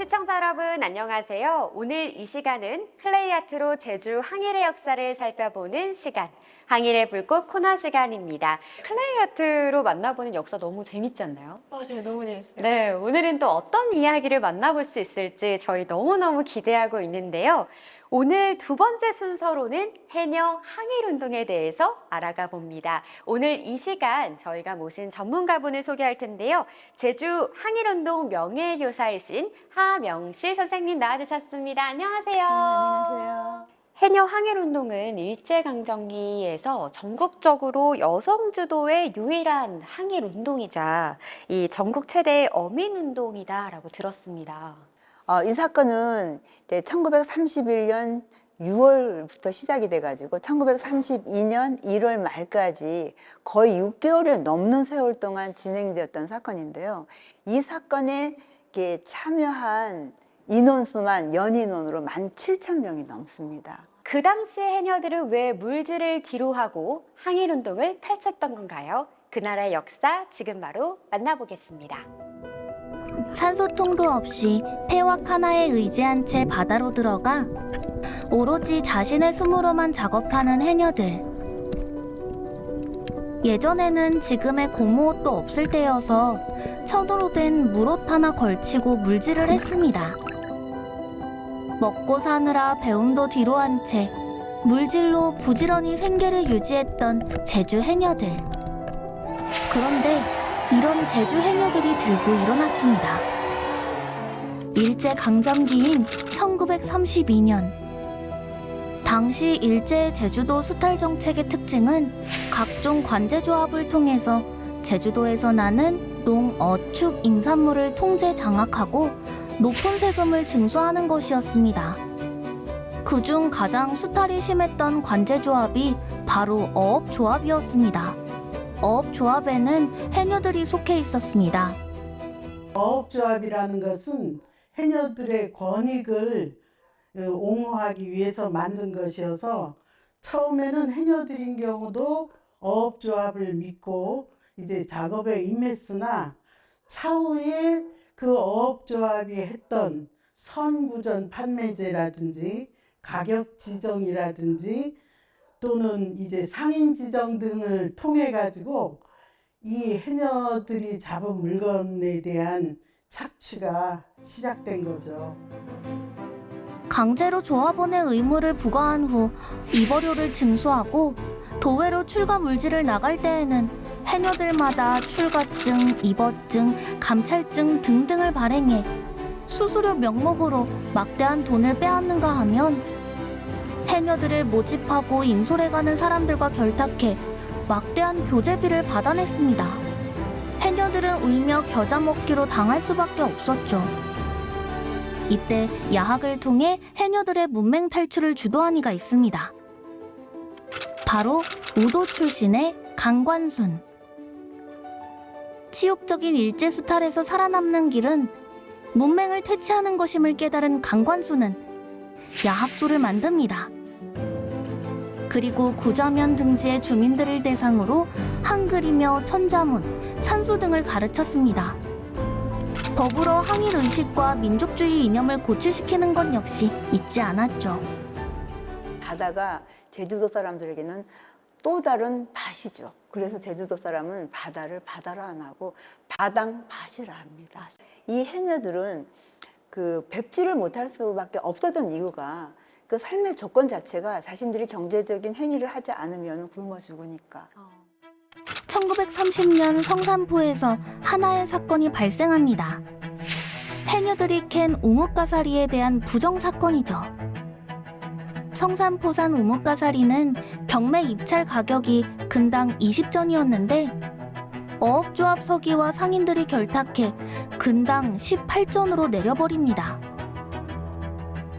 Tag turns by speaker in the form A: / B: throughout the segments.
A: 시청자 여러분 안녕하세요. 오늘 이 시간은 클레이 아트로 제주 항일의 역사를 살펴보는 시간, 항일의 불꽃 코너 시간입니다. 클레이 아트로 만나보는 역사 너무 재밌지 않나요?
B: 맞아요. 너무 재밌어요.
A: 네, 오늘은 또 어떤 이야기를 만나볼 수 있을지 저희 너무너무 기대하고 있는데요. 오늘 두 번째 순서로는 해녀 항일운동에 대해서 알아가 봅니다. 오늘 이 시간 저희가 모신 전문가분을 소개할 텐데요. 제주 항일운동 명예교사이신 하명실 선생님 나와주셨습니다. 안녕하세요.
B: 안녕하세요.
A: 해녀 항일운동은 일제강점기에서 전국적으로 여성 주도의 유일한 항일운동이자 이 전국 최대의 어민운동이다라고 들었습니다.
C: 이 사건은 이제 1931년 6월부터 시작이 돼가지고 1932년 1월 말까지 거의 6개월을 넘는 세월 동안 진행되었던 사건인데요. 이 사건에 이렇게 참여한 인원수만 연인원으로 17,000명이 넘습니다.
A: 그 당시 해녀들은 왜 물질을 뒤로하고 항일운동을 펼쳤던 건가요? 그 나라의 역사 지금 바로 만나보겠습니다.
D: 산소통도 없이 폐왁 하나에 의지한 채 바다로 들어가 오로지 자신의 숨으로만 작업하는 해녀들. 예전에는 지금의 고무옷도 없을 때여서 천으로 된 물옷 하나 걸치고 물질을 했습니다. 먹고 사느라 배움도 뒤로 한 채 물질로 부지런히 생계를 유지했던 제주 해녀들. 그런데 이런 제주 해녀들이 들고 일어났습니다. 일제강점기인 1932년. 당시 일제의 제주도 수탈 정책의 특징은 각종 관제조합을 통해서 제주도에서 나는 농, 어, 축, 임산물을 통제 장악하고 높은 세금을 징수하는 것이었습니다. 그중 가장 수탈이 심했던 관제조합이 바로 어업조합이었습니다. 어업조합에는 해녀들이 속해 있었습니다.
E: 어업조합이라는 것은 해녀들의 권익을 옹호하기 위해서 만든 것이어서 처음에는 해녀들인 경우도 어업조합을 믿고 이제 작업에 임했으나 차후에 그 어업조합이 했던 선구전 판매제라든지 가격 지정이라든지 또는 이제 상인 지정 등을 통해 가지고 이 해녀들이 잡은 물건에 대한 착취가 시작된 거죠.
D: 강제로 조합원의 의무를 부과한 후 입어료를 징수하고 도외로 출가 물질을 나갈 때에는 해녀들마다 출가증, 입어증, 감찰증 등등을 발행해 수수료 명목으로 막대한 돈을 빼앗는가 하면 해녀들을 모집하고 인솔해가는 사람들과 결탁해 막대한 교제비를 받아냈습니다. 해녀들은 울며 겨자 먹기로 당할 수밖에 없었죠. 이때 야학을 통해 해녀들의 문맹 탈출을 주도한 이가 있습니다. 바로 우도 출신의 강관순. 치욕적인 일제 수탈에서 살아남는 길은 문맹을 퇴치하는 것임을 깨달은 강관순은 야학소를 만듭니다. 그리고 구좌면 등지의 주민들을 대상으로 한글이며 천자문, 산수 등을 가르쳤습니다. 더불어 항일의식과 민족주의 이념을 고취시키는 것 역시 잊지 않았죠.
C: 바다가 제주도 사람들에게는 또 다른 밭이죠. 그래서 제주도 사람은 바다를 바다로 안 하고 바당밭이라 합니다. 이 해녀들은 그 뵙지를 못할 수밖에 없었던 이유가 그 삶의 조건 자체가 자신들이 경제적인 행위를 하지 않으면 굶어 죽으니까.
D: 1930년 성산포에서 하나의 사건이 발생합니다. 해녀들이 캔 우뭇가사리에 대한 부정사건이죠. 성산포산 우뭇가사리는 경매 입찰 가격이 근당 20전이었는데 어업조합 서기와 상인들이 결탁해 근당 18전으로 내려버립니다.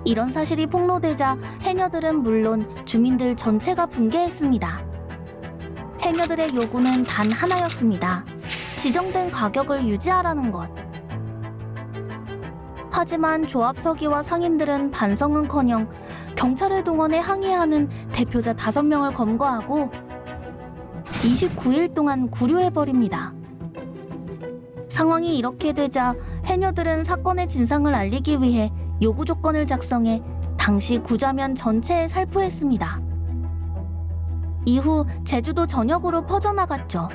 D: 이런 사실이 폭로되자 해녀들은 물론 주민들 전체가 분개했습니다. 해녀들의 요구는 단 하나였습니다. 지정된 가격을 유지하라는 것. 하지만 조합 서기와 상인들은 반성은커녕 경찰을 동원해 항의하는 대표자 5명을 검거하고 29일 동안 구류해버립니다. 상황이 이렇게 되자 해녀들은 사건의 진상을 알리기 위해 요구 조건을 작성해 당시 구자면 전체에 살포했습니다. 이후 제주도 전역으로 퍼져나갔죠.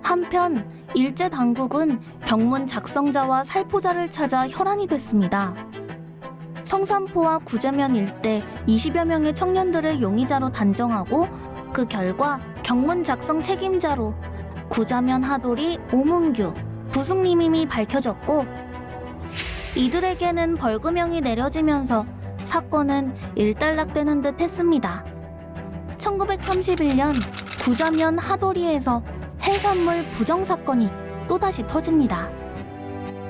D: 한편 일제 당국은 경문 작성자와 살포자를 찾아 혈안이 됐습니다. 성산포와 구자면 일대 20여 명의 청년들을 용의자로 단정하고 그 결과 경문 작성 책임자로 구자면 하돌이 오문규, 부숙님임이 밝혀졌고 이들에게는 벌금형이 내려지면서 사건은 일단락되는 듯 했습니다. 1931년 구자면 하도리에서 해산물 부정 사건이 또다시 터집니다.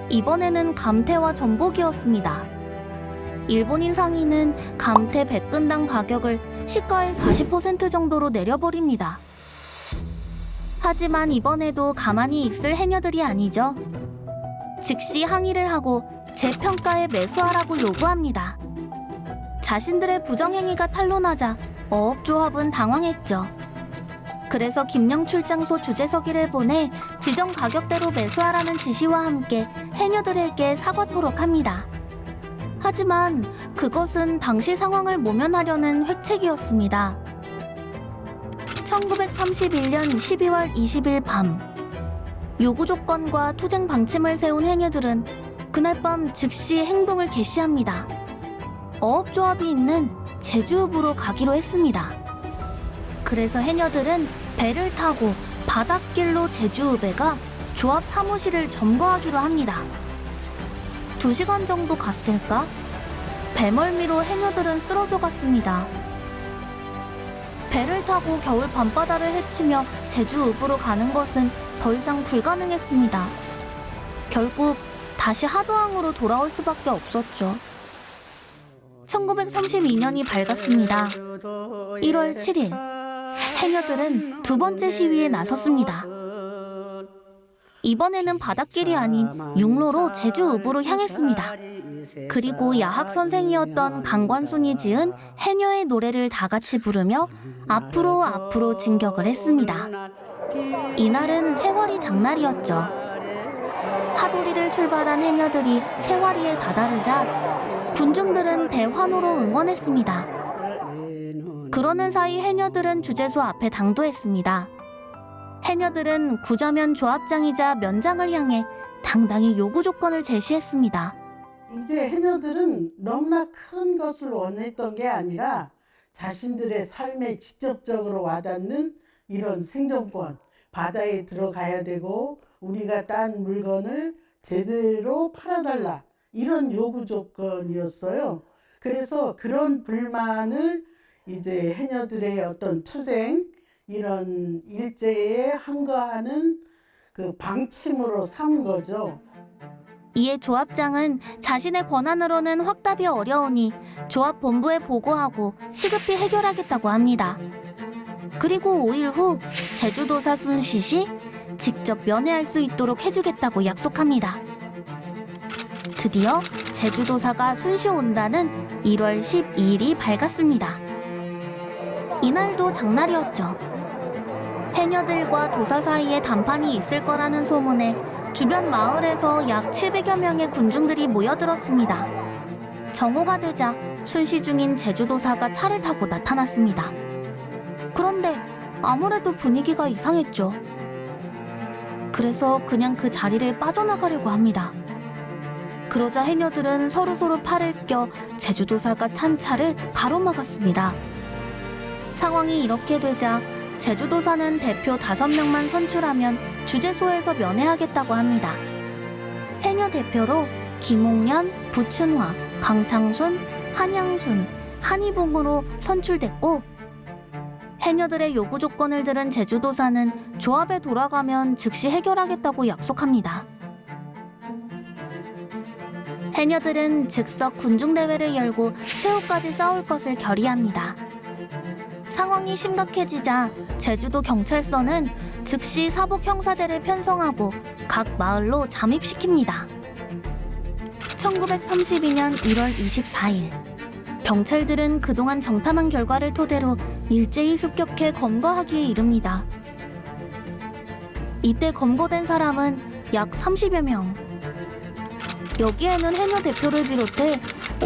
D: 이번에는 감태와 전복이었습니다. 일본인 상인은 감태 100근당 가격을 시가의 40% 정도로 내려버립니다. 하지만 이번에도 가만히 있을 해녀들이 아니죠. 즉시 항의를 하고 재평가에 매수하라고 요구합니다. 자신들의 부정행위가 탄로나자 어업조합은 당황했죠. 그래서 김영출장소 주재서기를 보내 지정 가격대로 매수하라는 지시와 함께 해녀들에게 사과토록 합니다. 하지만 그것은 당시 상황을 모면하려는 획책이었습니다. 1931년 12월 20일 밤, 요구 조건과 투쟁 방침을 세운 해녀들은 그날 밤 즉시 행동을 개시합니다. 어업조합이 있는 제주읍으로 가기로 했습니다. 그래서 해녀들은 배를 타고 바닷길로 제주읍에 가 조합 사무실을 점거하기로 합니다. 2시간 정도 갔을까? 배멀미로 해녀들은 쓰러져 갔습니다. 배를 타고 겨울 밤바다를 헤치며 제주읍으로 가는 것은 더 이상 불가능했습니다. 결국 다시 하도항으로 돌아올 수밖에 없었죠. 1932년이 밝았습니다. 1월 7일, 해녀들은 두 번째 시위에 나섰습니다. 이번에는 바닷길이 아닌 육로로 제주읍으로 향했습니다. 그리고 야학 선생이었던 강관순이 지은 해녀의 노래를 다 같이 부르며 앞으로 앞으로 진격을 했습니다. 이날은 세월이 장날이었죠. 하도리를 출발한 해녀들이 세와리에 다다르자 군중들은 대환호로 응원했습니다. 그러는 사이 해녀들은 주재소 앞에 당도했습니다. 해녀들은 구자면 조합장이자 면장을 향해 당당히 요구 조건을 제시했습니다.
E: 이제 해녀들은 너무나 큰 것을 원했던 게 아니라 자신들의 삶에 직접적으로 와닿는 이런 생존권, 바다에 들어가야 되고 우리가 딴 물건을 제대로 팔아달라, 이런 요구 조건이었어요. 그래서 그런 불만을 이제 해녀들의 어떤 투쟁, 이런 일제에 항거하는 그 방침으로 삼은 거죠.
D: 이에 조합장은 자신의 권한으로는 확답이 어려우니 조합 본부에 보고하고 시급히 해결하겠다고 합니다. 그리고 5일 후 제주도사 순시시 직접 면회할 수 있도록 해주겠다고 약속합니다. 드디어 제주도사가 순시 온다는 1월 12일이 밝았습니다. 이날도 장날이었죠. 해녀들과 도사 사이에談判이 있을 거라는 소문에 주변 마을에서 약 700여 명의 군중들이 모여들었습니다. 정오가 되자 순시 중인 제주도사가 차를 타고 나타났습니다. 그런데 아무래도 분위기가 이상했죠. 그래서 그냥 그 자리를 빠져나가려고 합니다. 그러자 해녀들은 서로서로 팔을 껴 제주도사가 탄 차를 가로막았습니다. 상황이 이렇게 되자 제주도사는 대표 5명만 선출하면 주재소에서 면회하겠다고 합니다. 해녀 대표로 김옥년, 부춘화, 강창순, 한양순, 한이봉으로 선출됐고 해녀들의 요구 조건을 들은 제주도사는 조합에 돌아가면 즉시 해결하겠다고 약속합니다. 해녀들은 즉석 군중대회를 열고 최후까지 싸울 것을 결의합니다. 상황이 심각해지자 제주도 경찰서는 즉시 사복 형사대를 편성하고 각 마을로 잠입시킵니다. 1932년 1월 24일, 경찰들은 그동안 정탐한 결과를 토대로 일제히 습격해 검거하기에 이릅니다. 이때 검거된 사람은 약 30여 명. 여기에는 해녀 대표를 비롯해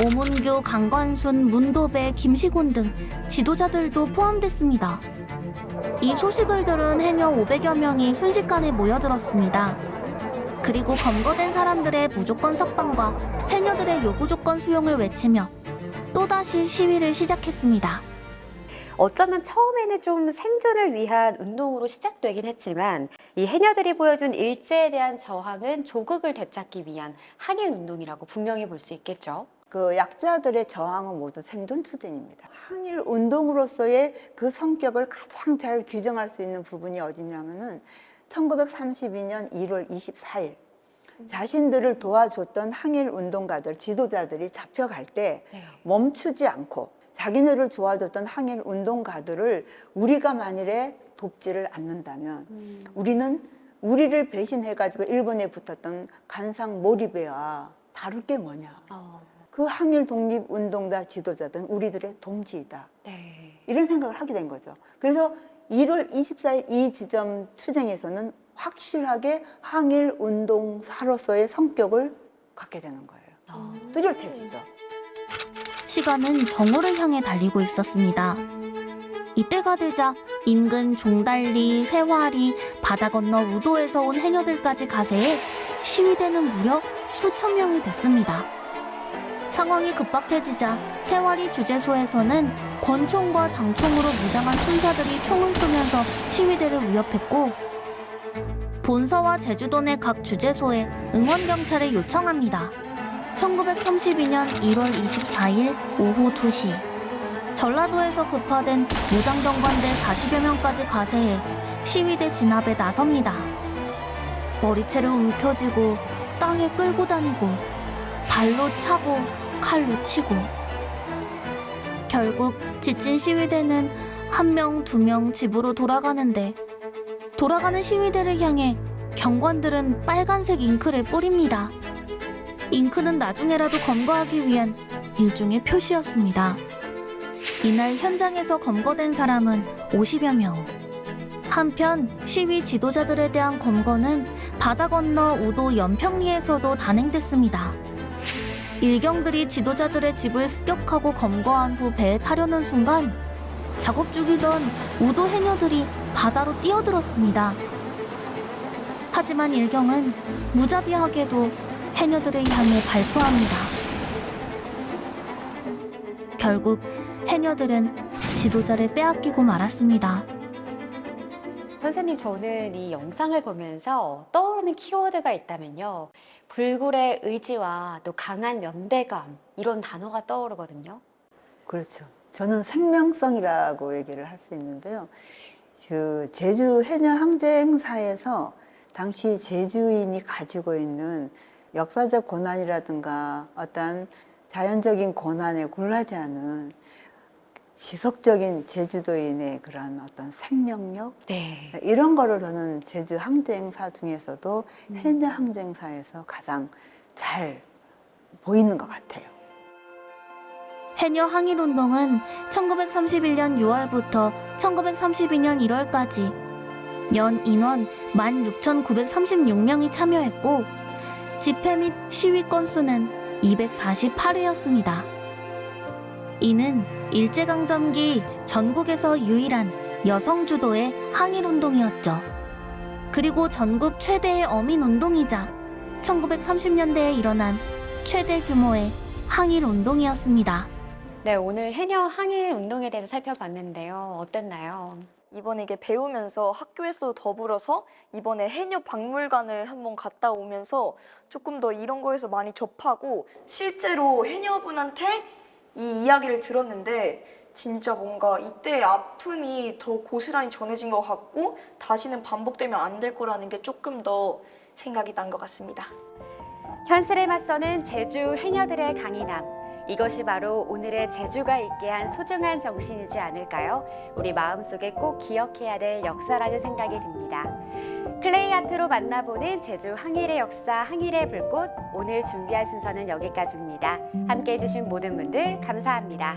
D: 오문규, 강관순, 문도배, 김시곤 등 지도자들도 포함됐습니다. 이 소식을 들은 해녀 500여 명이 순식간에 모여들었습니다. 그리고 검거된 사람들의 무조건 석방과 해녀들의 요구 조건 수용을 외치며 또다시 시위를 시작했습니다.
A: 어쩌면 처음에는 좀 생존을 위한 운동으로 시작되긴 했지만 이 해녀들이 보여준 일제에 대한 저항은 조국을 되찾기 위한 항일 운동이라고 분명히 볼 수 있겠죠.
C: 그 약자들의 저항은 모두 생존 투쟁입니다. 항일 운동으로서의 그 성격을 가장 잘 규정할 수 있는 부분이 어디냐면은 1932년 1월 24일 자신들을 도와줬던 항일 운동가들, 지도자들이 잡혀갈 때 멈추지 않고 자기네를 도와줬던 항일 운동가들을 우리가 만일에 돕지를 않는다면 우리를 배신해가지고 일본에 붙었던 간상 모리베와 다룰 게 뭐냐. 그 항일 독립운동가 지도자들은 우리들의 동지이다.
A: 네.
C: 이런 생각을 하게 된 거죠. 그래서 1월 24일 이 지점 투쟁에서는 확실하게 항일 운동사로서의 성격을 갖게 되는 거예요. 뚜렷해지죠.
D: 시간은 정오를 향해 달리고 있었습니다. 이때가 되자 인근 종달리, 세화리, 바다 건너 우도에서 온 해녀들까지 가세해 시위대는 무려 수천 명이 됐습니다. 상황이 급박해지자 세화리 주재소에서는 권총과 장총으로 무장한 순사들이 총을 쏘면서 시위대를 위협했고 본서와 제주도 내 각 주재소에 응원경찰을 요청합니다. 1932년 1월 24일 오후 2시 전라도에서 급파된 무장경관대 40여 명까지 가세해 시위대 진압에 나섭니다. 머리채를 움켜쥐고 땅에 끌고 다니고 발로 차고 칼로 치고 결국 지친 시위대는 1명, 2명 집으로 돌아가는데 돌아가는 시위대를 향해 경관들은 빨간색 잉크를 뿌립니다. 잉크는 나중에라도 검거하기 위한 일종의 표시였습니다. 이날 현장에서 검거된 사람은 50여 명. 한편 시위 지도자들에 대한 검거는 바다 건너 우도 연평리에서도 단행됐습니다. 일경들이 지도자들의 집을 습격하고 검거한 후 배에 타려는 순간 작업 중이던 우도 해녀들이 바다로 뛰어들었습니다. 하지만 일경은 무자비하게도 해녀들을 향해 발포합니다. 결국 해녀들은 지도자를 빼앗기고 말았습니다.
A: 선생님, 저는 이 영상을 보면서 떠오르는 키워드가 있다면요. 불굴의 의지와 또 강한 연대감, 이런 단어가 떠오르거든요.
C: 그렇죠. 저는 생명성이라고 얘기를 할 수 있는데요. 그 제주 해녀 항쟁사에서 당시 제주인이 가지고 있는 역사적 고난이라든가 어떤 자연적인 고난에 굴하지 않은 지속적인 제주도인의 그런 어떤 생명력
A: 네.
C: 이런 거를 저는 제주 항쟁사 중에서도 해녀 항쟁사에서 가장 잘 보이는 것 같아요.
D: 해녀 항일운동은 1931년 6월부터 1932년 1월까지 연 인원 16,936명이 참여했고 집회 및 시위 건수는 248회였습니다. 이는 일제강점기 전국에서 유일한 여성 주도의 항일운동이었죠. 그리고 전국 최대의 어민운동이자 1930년대에 일어난 최대 규모의 항일운동이었습니다.
A: 네, 오늘 해녀 항일 운동에 대해서 살펴봤는데요. 어땠나요?
B: 이번에 이게 배우면서 학교에서도 더불어서 이번에 해녀 박물관을 한번 갔다 오면서 조금 더 이런 거에서 많이 접하고 실제로 해녀분한테 이 이야기를 들었는데 진짜 뭔가 이때의 아픔이 더 고스란히 전해진 것 같고 다시는 반복되면 안 될 거라는 게 조금 더 생각이 난 것 같습니다.
A: 현실에 맞서는 제주 해녀들의 강인함. 이것이 바로 오늘의 제주가 있게 한 소중한 정신이지 않을까요? 우리 마음속에 꼭 기억해야 될 역사라는 생각이 듭니다. 클레이 아트로 만나보는 제주 항일의 역사, 항일의 불꽃. 오늘 준비한 순서는 여기까지입니다. 함께해 주신 모든 분들 감사합니다.